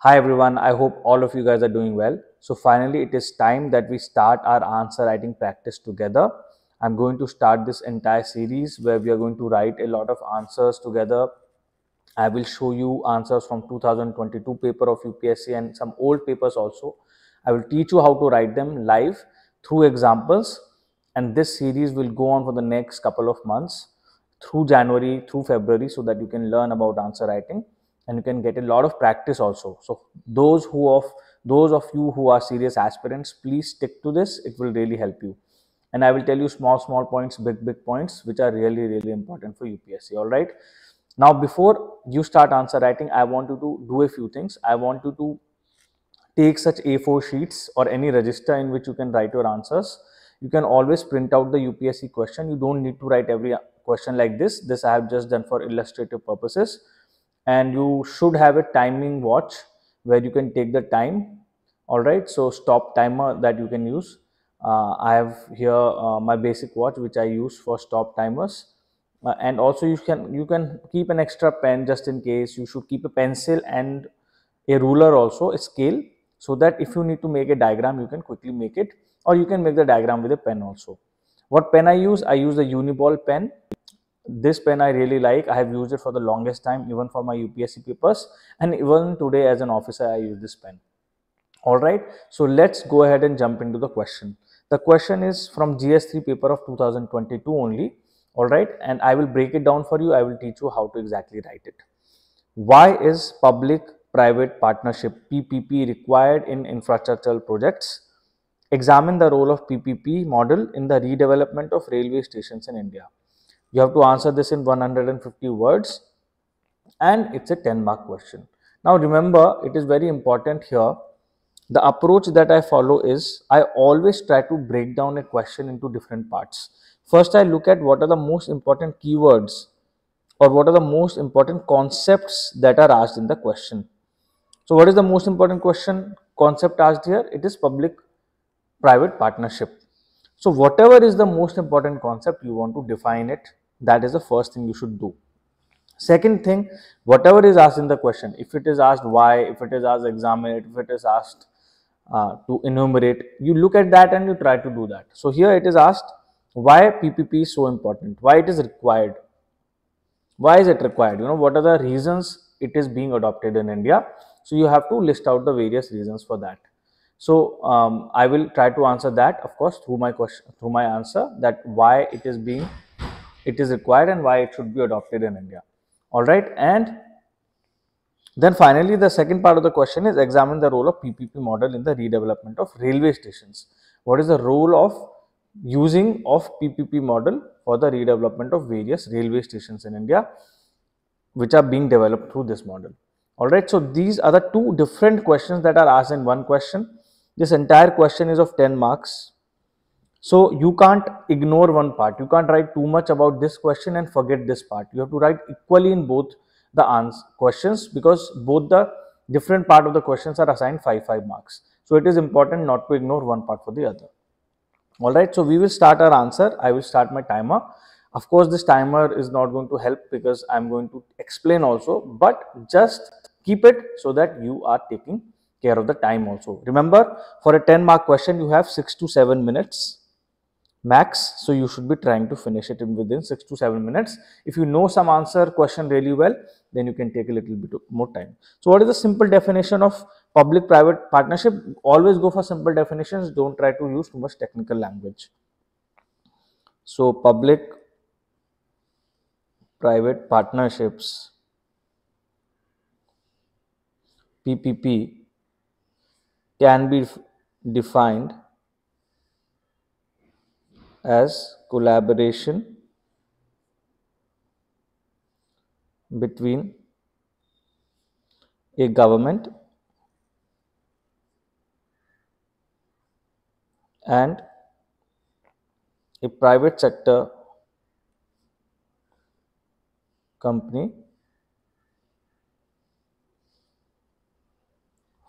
Hi everyone, I hope all of you guys are doing well. So finally it is time that we start our answer writing practice together. I'm going to start this entire series where we are going to write a lot of answers together. I will show you answers from 2022 paper of UPSC and some old papers also. I will teach you how to write them live through examples, and this series will go on for the next couple of months through January, through February, so that you can learn about answer writing and you can get a lot of practice also. So those of you who are serious aspirants, please stick to this. It will really help you. And I will tell you small points, big points, which are really important for UPSC. All right. Now, before you start answer writing, I want you to do a few things. I want you to take such A4 sheets or any register in which you can write your answers. You can always print out the UPSC question. You don't need to write every question like this. This I have just done for illustrative purposes. And you should have a timing watch where you can take the time. All right. So stop timer that you can use. I have here my basic watch which I use for stop timers. And also you can keep an extra pen just in case. You should keep a pencil and a ruler also, a scale, so that if you need to make a diagram you can quickly make it, or you can make the diagram with a pen also. What pen I use the Uniball pen. This pen I really like. I have used it for the longest time, even for my UPSC papers, and even today as an officer I use this pen. All right, so let's go ahead and jump into the question. The question is from GS3 paper of 2022 only. All right, and I will break it down for you. I will teach you how to exactly write it. Why is public private partnership PPP required in infrastructural projects? Examine the role of PPP model in the redevelopment of railway stations in India. You have to answer this in 150 words, and it's a 10-mark question. Now remember, it is very important here. The approach that I follow is I always try to break down a question into different parts. First, I look at what are the most important keywords or what are the most important concepts that are asked in the question. So what is the most important question concept asked here? It is public private partnership. So whatever is the most important concept, you want to define it. That is the first thing you should do. Second thing, whatever is asked in the question, if it is asked why, if it is asked examine it, if it is asked to enumerate, you look at that and you try to do that. So here it is asked why PPP is so important, why it is required. Why is it required? What are the reasons it is being adopted in India? So you have to list out the various reasons for that. So I will try to answer that, of course, through my question, through my answer, that why it is required and why it should be adopted in India. All right, and then finally the second part of the question is examine the role of PPP model in the redevelopment of railway stations. What is the role of using of PPP model for the redevelopment of various railway stations in India, which are being developed through this model. All right, so these are the two different questions that are asked in one question. This entire question is of 10 marks. So you can't ignore one part. You can't write too much about this question and forget this part. You have to write equally in both the questions, because both the different part of the questions are assigned 5 marks. So it is important not to ignore one part for the other. All right, so we will start our answer. I will start my timer. Of course, this timer is not going to help because I'm going to explain also, but just keep it so that you are taking care of the time also. Remember, for a 10-mark question, you have 6 to 7 minutes max. So you should be trying to finish it in within 6 to 7 minutes. If you know some answer question really well, then you can take a little bit more time. So what is the simple definition of public private partnership? Always go for simple definitions. Don't try to use too much technical language. So public private partnerships, PPP, can be defined as collaboration between a government and a private sector company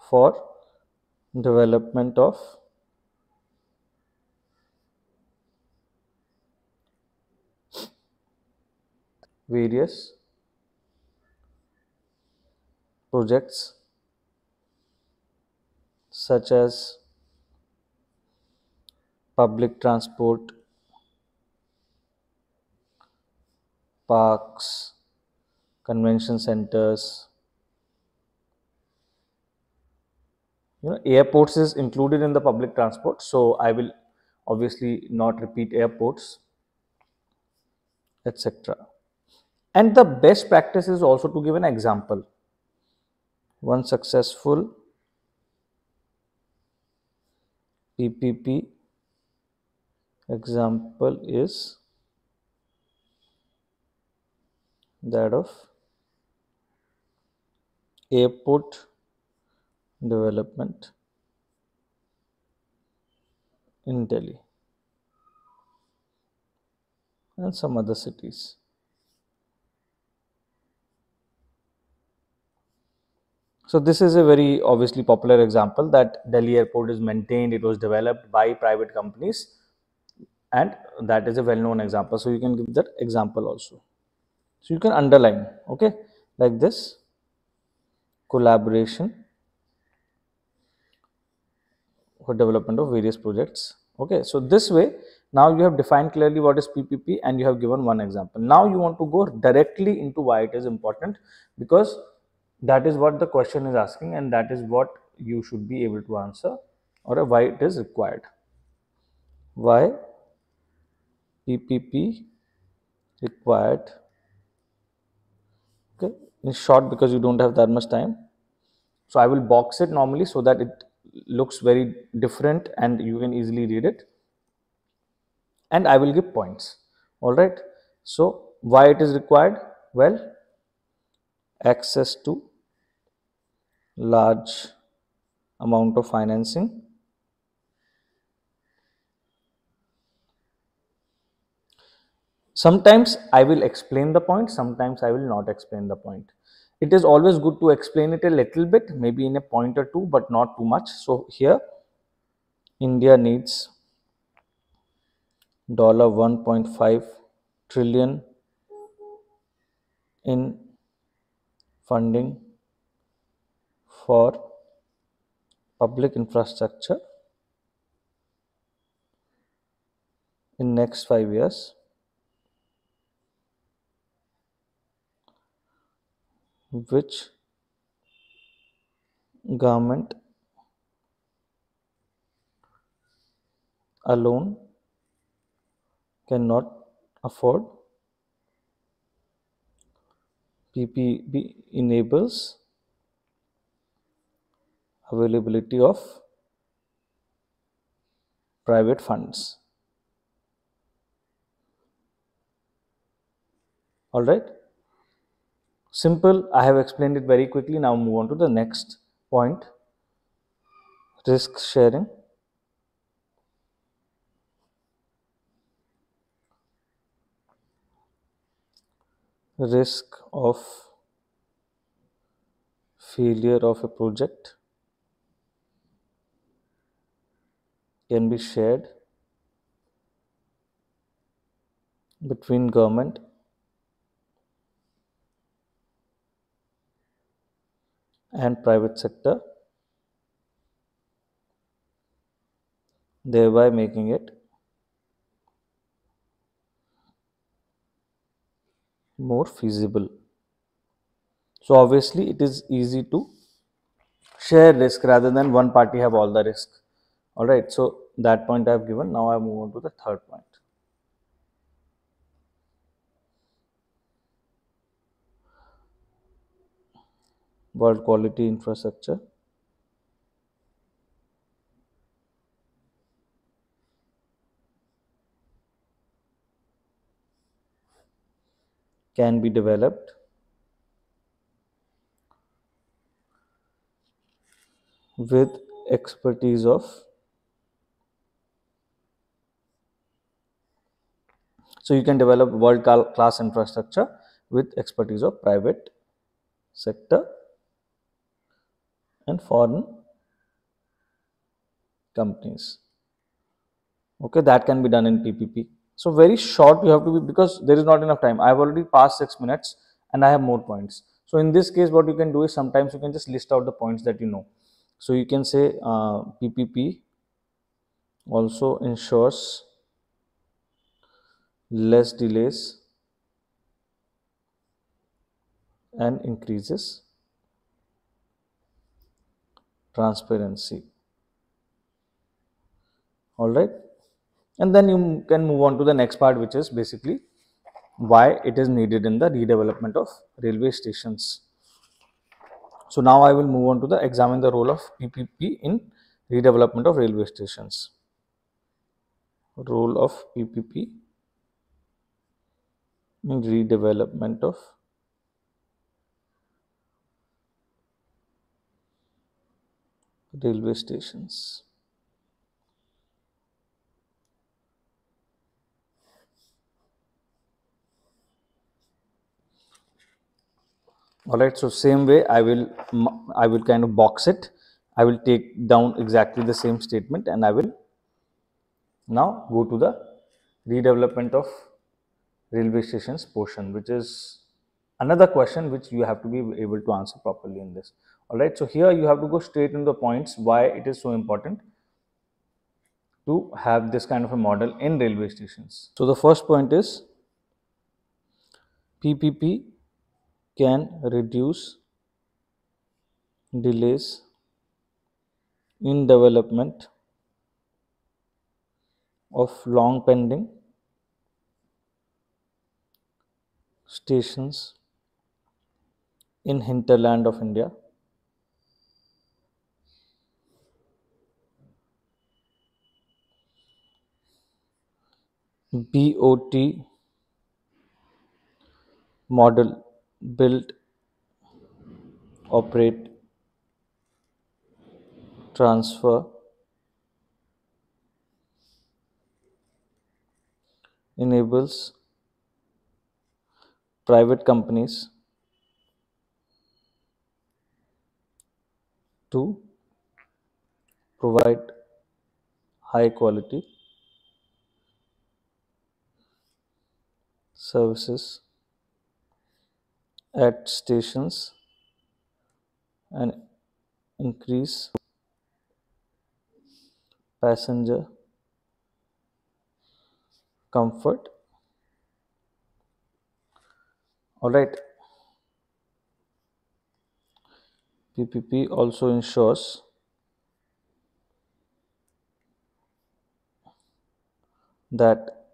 for development of various projects such as public transport, parks, convention centers. Airports is included in the public transport, so I will obviously not repeat airports, etc. And the best practice is also to give an example. One successful PPP example is that of airport development in Delhi and some other cities. So this is a very obviously popular example that Delhi airport is maintained, it was developed by private companies, and that is a well-known example. So you can give that example also. So you can underline, okay, like this: collaboration for development of various projects. Okay, so this way now you have defined clearly what is PPP and you have given one example. Now you want to go directly into why it is important, because that is what the question is asking and that is what you should be able to answer, or why it is required. Why PPP required? Okay, in short, because you don't have that much time, so I will box it normally so that it looks very different and you can easily read it, and I will give points. All right. So why it is required? Well, access to large amount of financing, sometimes I will explain the point, sometimes I will not explain the point. It is always good to explain it a little bit, maybe in a point or two, but not too much. So here India needs $1.5 trillion in funding for public infrastructure in next 5 years, which government alone cannot afford. PPP enables availability of private funds. All right. Simple. I have explained it very quickly. Now move on to the next point: risk sharing. Risk of failure of a project can be shared between government and private sector, thereby making it more feasible. So obviously it is easy to share risk rather than one party have all the risk. All right, so that point I have given. Now I move on to the third point. World quality infrastructure can be developed with expertise of so you can develop world class infrastructure with expertise of private sector and foreign companies. Okay, that can be done in PPP. So very short you have to be, because there is not enough time. I have already passed 6 minutes and I have more points. So in this case what you can do is sometimes you can just list out the points that you know. So you can say PPP also ensures less delays and increases transparency. All right, and then you can move on to the next part, which is basically why it is needed in the redevelopment of railway stations. So now I will move on to the examine the role of PPP in redevelopment of railway stations. Role of PPP in redevelopment of railway stations. All right, so same way I will kind of box it. I will take down exactly the same statement, and I will now go to the redevelopment of railway stations portion, which is another question which you have to be able to answer properly in this. All right, so here you have to go straight into the points why it is so important to have this kind of a model in railway stations. So the first point is PPP can reduce delays in development of long pending stations in hinterland of India. BOT model build, operate, transfer enables private companies to provide high quality services at stations and increase passenger comfort. All right, PPP also ensures that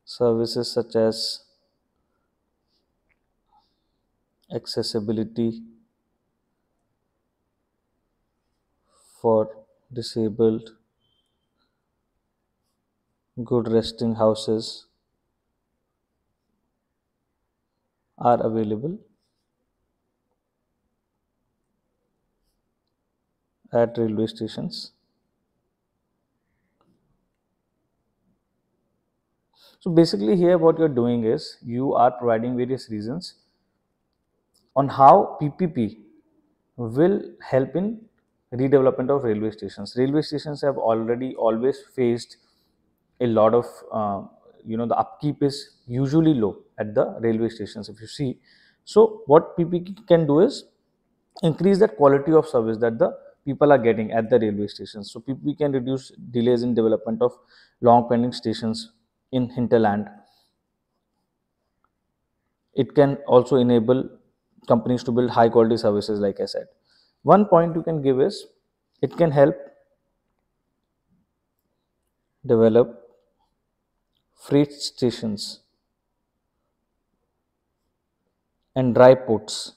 services such as accessibility for disabled, good resting houses are available at railway stations. So basically here what you're doing is you are providing various reasons on how PPP will help in redevelopment of railway stations. Railway stations have already always faced a lot of the upkeep is usually low at the railway stations if you see. So what PPP can do is increase that quality of service that the people are getting at the railway stations. So PPP can reduce delays in development of long pending stations in hinterland. It can also enable companies to build high quality services, like I said. One point you can give is it can help develop freight stations and dry ports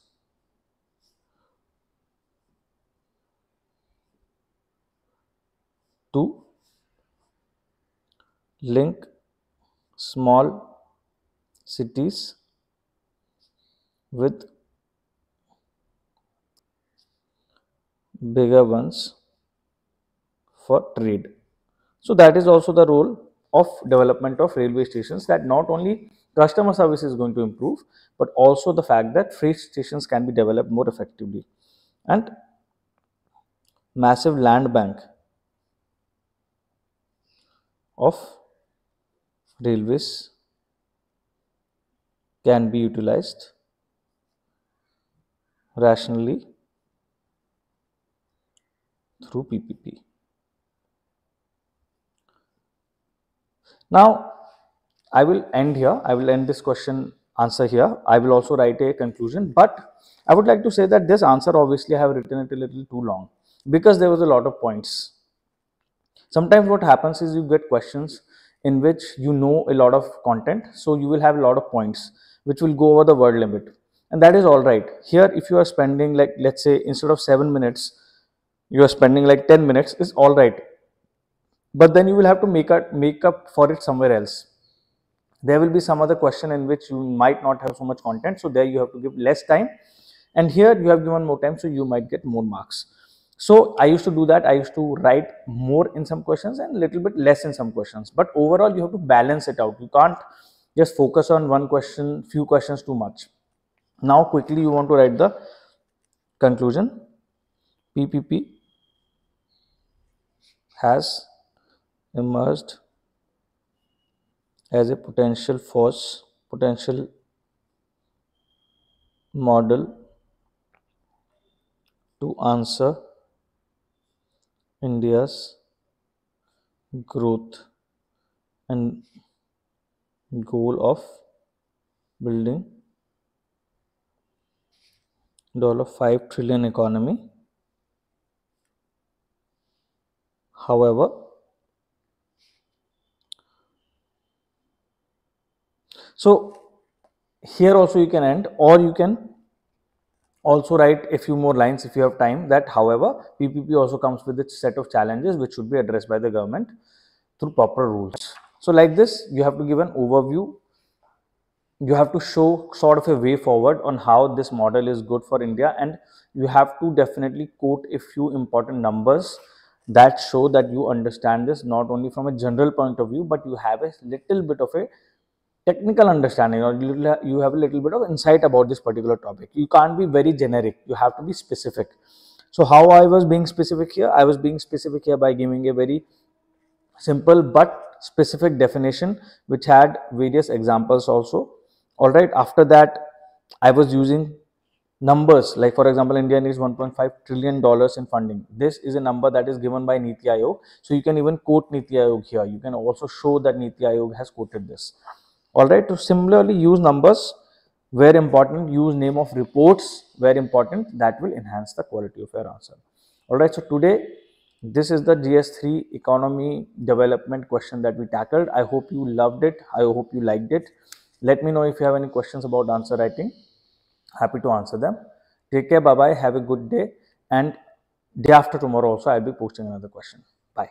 to link small cities with bigger ones for trade. So that is also the role of development of railway stations, that not only customer service is going to improve, but also the fact that freight stations can be developed more effectively. And massive land bank of railways can be utilized rationally through PPP. Now, I will end here. I will end this question answer here. I will also write a conclusion, but I would like to say that this answer, obviously, I have written it a little too long because there was a lot of points. Sometimes what happens is you get questions in which you know a lot of content, so you will have a lot of points which will go over the word limit, and that is all right. Here, if you are spending, like, let's say, instead of 7 minutes, you are spending like 10 minutes, is all right, but then you will have to make up for it somewhere else. There will be some other question in which you might not have so much content, so there you have to give less time, and here you have given more time, so you might get more marks. So I used to do that. I used to write more in some questions and a little bit less in some questions, but overall you have to balance it out. You can't just focus on one question, few questions too much. Now quickly you want to write the conclusion. PPP has emerged as a potential model to answer India's growth and goal of building $5 trillion economy. However, so here also you can end, or you can also write a few more lines if you have time, that however PPP also comes with its set of challenges which should be addressed by the government through proper rules. So like this, you have to give an overview. You have to show sort of a way forward on how this model is good for India, and you have to definitely quote a few important numbers that show that you understand this not only from a general point of view, but you have a little bit of a technical understanding, or you have a little bit of insight about this particular topic. You can't be very generic, you have to be specific. So how I was being specific here? I was being specific here by giving a very simple but specific definition which had various examples also. All right, after that I was using numbers, like for example, India needs $1.5 trillion in funding. This is a number that is given by Niti Aayog, so you can even quote Niti Aayog here. You can also show that Niti Aayog has quoted this. All right, to similarly use numbers where important, use name of reports where important, that will enhance the quality of your answer. All right, so today this is the GS3 economy development question that we tackled. I hope you loved it. I hope you liked it. Let me know if you have any questions about answer writing. Happy to answer them. Take care. Bye bye. Have a good day. And day after tomorrow also I'll be posting another question. Bye.